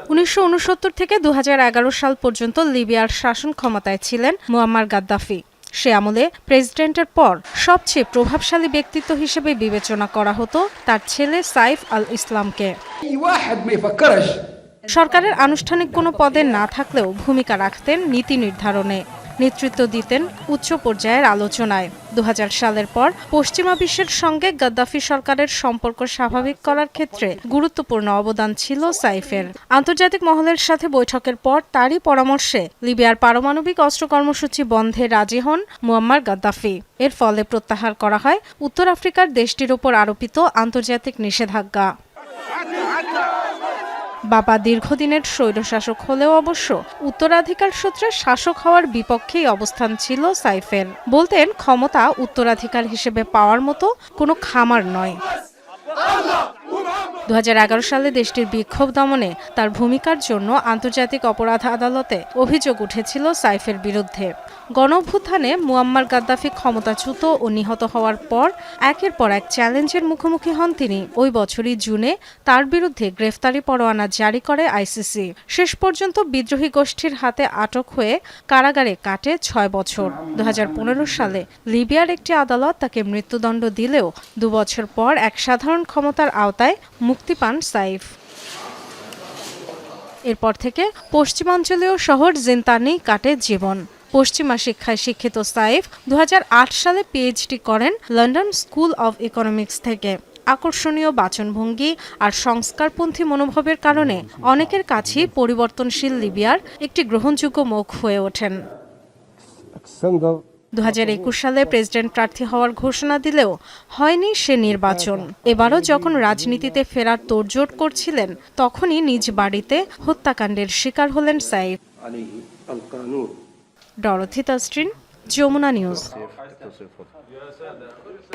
1969 থেকে 2011 সাল পর্যন্ত লিবিয়ার শাসন ক্ষমতায় ছিলেন মুয়াম্মার গাদ্দাফি। সে আমলে প্রেসিডেন্টের পর সবচেয়ে প্রভাবশালী ব্যক্তিত্ব হিসেবে বিবেচনা করা হতো তার ছেলে সাইফ আল ইসলামকে। সরকারের আনুষ্ঠানিক কোনো পদে না থাকলেও ভূমিকা রাখতেন নীতি নির্ধারণে, নেতৃত্ব দিতেন উচ্চ পর্যায়ের আলোচনায়। 2000 সালের পর পশ্চিমা বিশ্বের সঙ্গে গাদ্দাফি সরকারের সম্পর্ক স্বাভাবিক করার ক্ষেত্রে গুরুত্বপূর্ণ অবদান ছিল সাইফের। আন্তর্জাতিক মহলের সাথে বৈঠকের পর তারই পরামর্শে লিবিয়ার পারমাণবিক অস্ত্র কর্মসূচি বন্ধে রাজি হন মুয়াম্মার গাদ্দাফি। এর ফলে প্রত্যাহার করা হয় উত্তর আফ্রিকার দেশটির ওপর আরোপিত আন্তর্জাতিক নিষেধাজ্ঞা। বাবা দীর্ঘদিনের স্বৈরশাসক হলেও অবশ্য উত্তরাধিকার সূত্রে শাসক হওয়ার বিপক্ষেই অবস্থান ছিল সাইফের। বলতেন, ক্ষমতা উত্তরাধিকার হিসেবে পাওয়ার মতো কোনো খামার নয়। 2011 সালে দেশটির বিক্ষোভ দমনে তার ভূমিকার জন্য আন্তর্জাতিক অপরাধ আদালতে অভিযোগ উঠেছিল সাইফের বিরুদ্ধে। গণঅভ্যুত্থানে মুয়াম্মার গাদ্দাফি ক্ষমতাচ্যুত ও নিহত হওয়ার পর একের পর এক চ্যালেঞ্জের মুখোমুখি হন তিনি। ওই বছরই জুনে তার বিরুদ্ধে গ্রেফতারি পরোয়ানা জারি করে আইসিসি। শেষ পর্যন্ত বিদ্রোহী গোষ্ঠীর হাতে আটক হয়ে কারাগারে কাটে 6 বছর। 2015 সালে লিবিয়ার একটি আদালত তাকে মৃত্যুদণ্ড দিলেও 2 বছর পর এক সাধারণ ক্ষমতার আওতায় মুক্তি পান সাইফ। এরপর থেকে পশ্চিমাঞ্চলীয় শহর জিনতানেই কাটে জীবন। পশ্চিমা শিক্ষায় শিক্ষিত সাইফ 2008 সালে পিএইচডি করেন লন্ডন স্কুল অব ইকোনমিক্স থেকে। আকর্ষণীয় বাচনভঙ্গি আর সংস্কারপন্থী মনোভাবের কারণে অনেকের কাছেই পরিবর্তনশীল লিবিয়ার একটি গ্রহণযোগ্য মুখ হয়ে ওঠেন। 2021 সালে প্রেসিডেন্ট প্রার্থী হওয়ার ঘোষণা দিলেও হয়নি সে নির্বাচন। এবারও যখন রাজনীতিতে ফেরার তোড়জোড় করছিলেন, তখনই নিজ বাড়িতে হত্যাকাণ্ডের শিকার হলেন সাইফ। Dorothy Tasrin, Jamuna news.